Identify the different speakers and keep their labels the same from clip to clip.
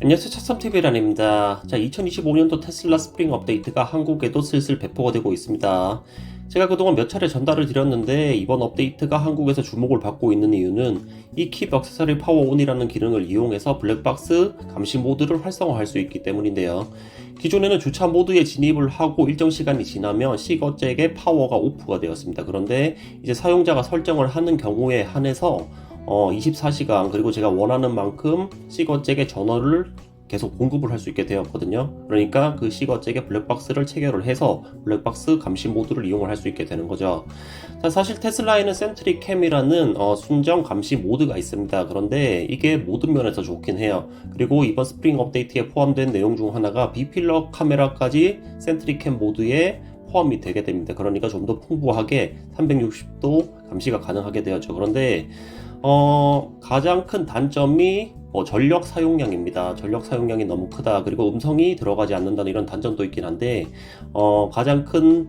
Speaker 1: 안녕하세요. 차썸TV란입니다. 자, 2025년도 테슬라 스프링 업데이트가 한국에도 슬슬 배포가 되고 있습니다. 제가 그동안 몇 차례 전달을 드렸는데 이번 업데이트가 한국에서 주목을 받고 있는 이유는 이 킵 액세서리 파워온이라는 기능을 이용해서 블랙박스 감시 모드를 활성화할 수 있기 때문인데요. 기존에는 주차 모드에 진입을 하고 일정 시간이 지나면 시거잭의 파워가 오프가 되었습니다. 그런데 이제 사용자가 설정을 하는 경우에 한해서 24시간 그리고 제가 원하는 만큼 시거잭의 전원을 계속 공급을 할 수 있게 되었거든요. 그러니까 그 시거잭의 블랙박스를 체결을 해서 블랙박스 감시 모드를 이용을 할 수 있게 되는 거죠. 자, 사실 테슬라에는 센트릭 캠이라는 순정 감시 모드가 있습니다. 그런데 이게 모든 면에서 좋긴 해요. 그리고 이번 스프링 업데이트에 포함된 내용 중 하나가 B필러 카메라까지 센트릭 캠 모드에 포함이 되게 됩니다. 그러니까 좀 더 풍부하게 360도 감시가 가능하게 되었죠. 그런데 가장 큰 단점이 전력 사용량입니다. 전력 사용량이 너무 크다. 그리고 음성이 들어가지 않는다는 이런 단점도 있긴 한데, 가장 큰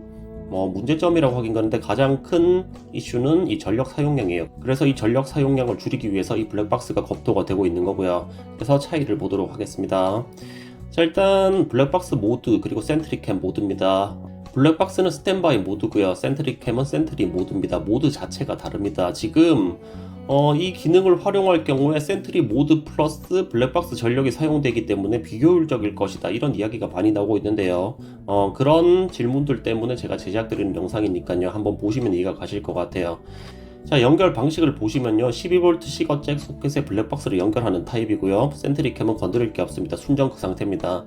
Speaker 1: 문제점이라고 하긴 그런데 가장 큰 이슈는 이 전력 사용량이에요. 그래서 이 전력 사용량을 줄이기 위해서 이 블랙박스가 검토가 되고 있는 거고요. 그래서 차이를 보도록 하겠습니다. 자, 일단 블랙박스 모드 그리고 센트릭캠 모드입니다. 블랙박스는 스탠바이 모드고요. 센트릭캠은 센트리 모드입니다. 모드 자체가 다릅니다. 지금 이 기능을 활용할 경우에 센트리 모드 플러스 블랙박스 전력이 사용되기 때문에 비효율적일 것이다, 이런 이야기가 많이 나오고 있는데요. 그런 질문들 때문에 제가 제작드리는 영상이니까요. 한번 보시면 이해가 가실 것 같아요. 자, 연결 방식을 보시면요, 12V 시거잭 소켓에 블랙박스를 연결하는 타입이고요. 센트릭캠은 건드릴 게 없습니다. 순정 그 상태입니다.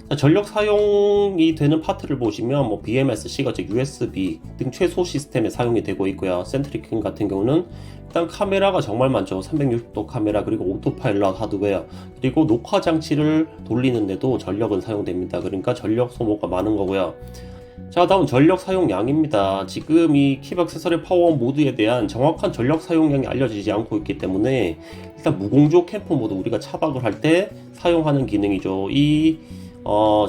Speaker 1: 자, 전력 사용이 되는 파트를 보시면 BMS, 시거잭, USB 등 최소 시스템에 사용이 되고 있고요. 센트릭캠 같은 경우는 일단 카메라가 정말 많죠. 360도 카메라, 그리고 오토파일럿 하드웨어, 그리고 녹화 장치를 돌리는데도 전력은 사용됩니다. 그러니까 전력 소모가 많은 거고요. 자, 다음 전력 사용량입니다. 지금 이 킵 액세서리 파워온 모드에 대한 정확한 전력 사용량이 알려지지 않고 있기 때문에 일단 무공조 캠프 모드, 우리가 차박을 할 때 사용하는 기능이죠. 이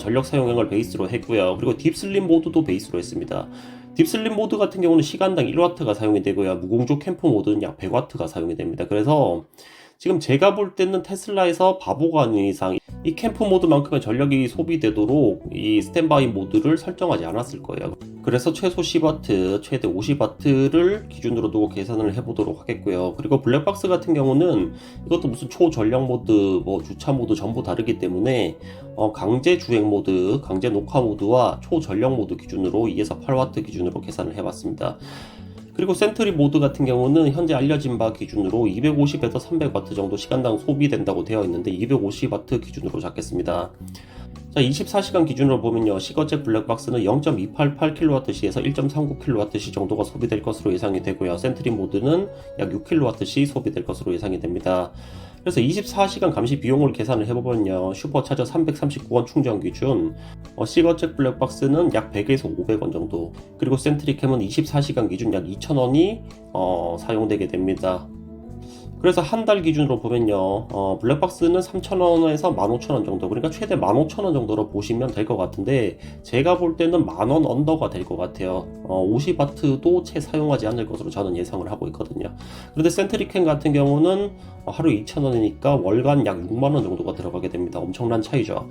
Speaker 1: 전력 사용량을 베이스로 했고요. 그리고 딥슬립 모드도 베이스로 했습니다. 딥슬립 모드 같은 경우는 시간당 1W가 사용이 되고요. 무공조 캠프 모드는 약 100W가 사용이 됩니다. 그래서 지금 제가 볼 때는 테슬라에서 바보가 아닌 이상 이 캠프 모드만큼의 전력이 소비되도록 이 스탠바이 모드를 설정하지 않았을 거예요. 그래서 최소 10W, 최대 50W를 기준으로 두고 계산을 해보도록 하겠고요. 그리고 블랙박스 같은 경우는 이것도 무슨 초전력 모드, 주차 모드 전부 다르기 때문에 강제 주행 모드, 강제 녹화 모드와 초전력 모드 기준으로 2에서 8W 기준으로 계산을 해봤습니다. 그리고 센트리 모드 같은 경우는 현재 알려진 바 기준으로 250에서 300W 정도 시간당 소비된다고 되어 있는데 250W 기준으로 잡겠습니다. 자, 24시간 기준으로 보면요, 시거잭 블랙박스는 0.288kWh에서 1.39kWh 정도가 소비될 것으로 예상이 되고요. 센트리 모드는 약 6kWh 소비될 것으로 예상이 됩니다. 그래서 24시간 감시 비용을 계산을 해보면요, 슈퍼차저 339원 충전 기준, 시거잭 블랙박스는 약 100에서 500원 정도, 그리고 센트릭캠은 24시간 기준 약 2,000원이 사용되게 됩니다. 그래서 한 달 기준으로 보면요, 블랙박스는 3,000원에서 15,000원 정도, 그러니까 최대 15,000원 정도로 보시면 될 것 같은데, 제가 볼 때는 10,000원 언더가 될 것 같아요. 50W도 채 사용하지 않을 것으로 저는 예상을 하고 있거든요. 그런데 센트릭캠 같은 경우는 하루 2,000원이니까 월간 약 6만원 정도가 들어가게 됩니다. 엄청난 차이죠.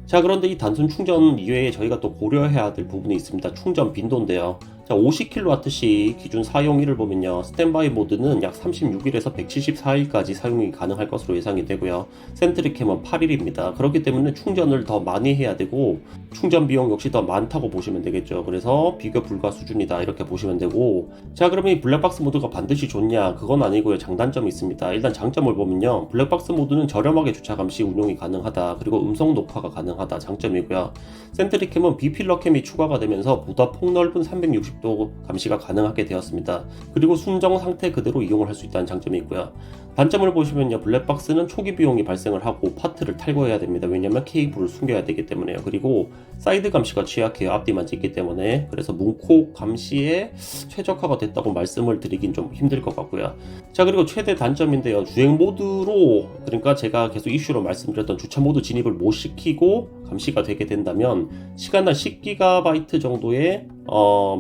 Speaker 1: 자, 그런데 이 단순 충전 이외에 저희가 또 고려해야 될 부분이 있습니다. 충전 빈도인데요. 자, 50kWh 기준 사용일을 보면요, 스탠바이 모드는 약 36일에서 174일까지 사용이 가능할 것으로 예상이 되고요. 센트릭캠은 8일입니다. 그렇기 때문에 충전을 더 많이 해야 되고 충전 비용 역시 더 많다고 보시면 되겠죠. 그래서 비교 불가 수준이다, 이렇게 보시면 되고, 자, 그러면 이 블랙박스 모드가 반드시 좋냐? 그건 아니고요. 장단점이 있습니다. 일단 장점을 보면요, 블랙박스 모드는 저렴하게 주차 감시 운용이 가능하다, 그리고 음성 녹화가 가능하다, 장점이고요. 센트릭캠은 B필러 캠이 추가가 되면서 보다 폭넓은 360도 감시가 가능하게 되었습니다. 그리고 순정 상태 그대로 이용을 할 수 있다는 장점이 있고요. 단점을 보시면요, 블랙박스는 초기 비용이 발생을 하고 파트를 탈거해야 됩니다. 왜냐면 케이블을 숨겨야 되기 때문에요. 그리고 사이드 감시가 취약해요. 앞뒤만 찍기 때문에. 그래서 문콕 감시에 최적화가 됐다고 말씀을 드리긴 좀 힘들 것 같고요. 자, 그리고 최대 단점인데요, 주행 모드로, 그러니까 제가 계속 이슈로 말씀드렸던 주차 모드 진입을 못 시키고 감시가 되게 된다면 시간당 10GB 정도의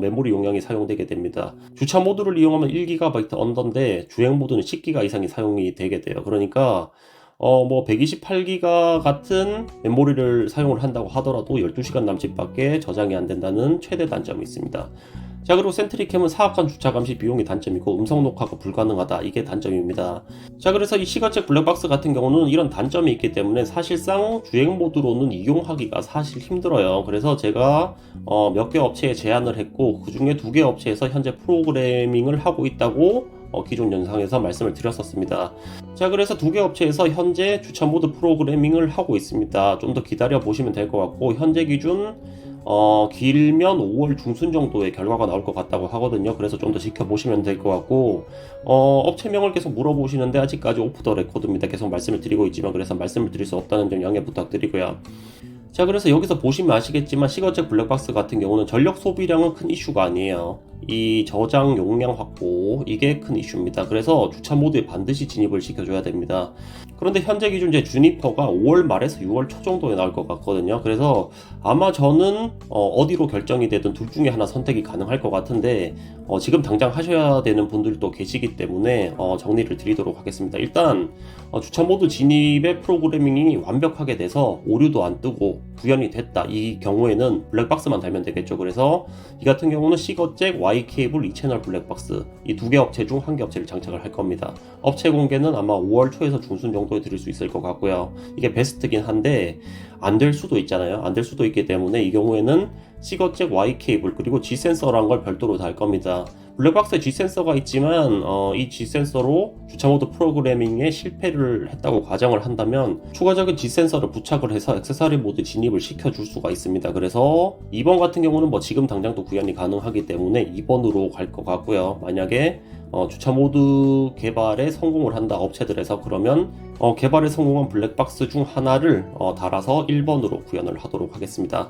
Speaker 1: 메모리 용량이 사용되게 됩니다. 주차 모드를 이용하면 1GB 언더인데 주행 모드는 10GB 이상이 사용이 되게 돼요. 그러니까 뭐 128기가 같은 메모리를 사용을 한다고 하더라도 12시간 남짓밖에 저장이 안 된다는 최대 단점이 있습니다. 자, 그리고 센트리캠은 사악한 주차 감시 비용이 단점이고 음성 녹화가 불가능하다, 이게 단점입니다. 자, 그래서 이 시가책 블랙박스 같은 경우는 이런 단점이 있기 때문에 사실상 주행 모드로는 이용하기가 사실 힘들어요. 그래서 제가 몇 개 업체에 제안을 했고, 그 중에 2개 업체에서 현재 프로그래밍을 하고 있다고 기존 영상에서 말씀을 드렸었습니다. 자, 그래서 2개 업체에서 현재 주차 모드 프로그래밍을 하고 있습니다. 좀 더 기다려 보시면 될 것 같고, 현재 기준 길면 5월 중순 정도의 결과가 나올 것 같다고 하거든요. 그래서 좀 더 지켜보시면 될 것 같고, 업체명을 계속 물어보시는데 아직까지 오프 더 레코드입니다. 계속 말씀을 드리고 있지만, 그래서 말씀을 드릴 수 없다는 점 양해 부탁드리고요. 자, 그래서 여기서 보시면 아시겠지만 시거잭 블랙박스 같은 경우는 전력 소비량은 큰 이슈가 아니에요. 이 저장 용량 확보, 이게 큰 이슈입니다. 그래서 주차 모드에 반드시 진입을 시켜줘야 됩니다. 그런데 현재 기준 제 주니퍼가 5월 말에서 6월 초 정도에 나올 것 같거든요. 그래서 아마 저는 어디로 결정이 되든 둘 중에 하나 선택이 가능할 것 같은데, 지금 당장 하셔야 되는 분들도 계시기 때문에 정리를 드리도록 하겠습니다. 일단 주차 모드 진입의 프로그래밍이 완벽하게 돼서 오류도 안 뜨고 구현이 됐다, 이 경우에는 블랙박스만 달면 되겠죠. 그래서 이 같은 경우는 시거잭 Y케이블 2채널 블랙박스, 이 2개 업체 중 1개 업체를 장착을 할 겁니다. 업체 공개는 아마 5월 초에서 중순 정도에 드릴 수 있을 것 같고요. 이게 베스트긴 한데 안 될 수도 있잖아요. 안 될 수도 있기 때문에 이 경우에는 시거잭 Y케이블 그리고 G센서라는 걸 별도로 달 겁니다. 블랙박스에 G센서가 있지만 이 G센서로 주차모드 프로그래밍에 실패를 했다고 가정을 한다면 추가적인 G센서를 부착을 해서 액세서리 모드 진입을 시켜줄 수가 있습니다. 그래서 2번 같은 경우는 뭐 지금 당장도 구현이 가능하기 때문에 2번으로 갈 것 같고요. 만약에 주차모드 개발에 성공을 한다, 업체들에서, 그러면 개발에 성공한 블랙박스 중 하나를 달아서 1번으로 구현을 하도록 하겠습니다.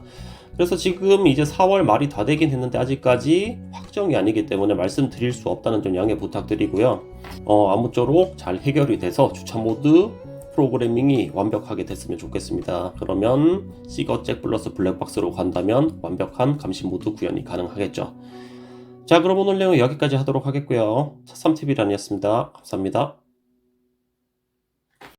Speaker 1: 그래서 지금 이제 4월 말이 다 되긴 했는데 아직까지 확정이 아니기 때문에 말씀드릴 수 없다는 점 양해 부탁드리고요. 아무쪼록 잘 해결이 돼서 주차모드 프로그래밍이 완벽하게 됐으면 좋겠습니다. 그러면 시거잭 플러스 블랙박스로 간다면 완벽한 감시 모드 구현이 가능하겠죠. 자, 그럼 오늘 내용 여기까지 하도록 하겠고요. 차3TV란이었습니다. 감사합니다.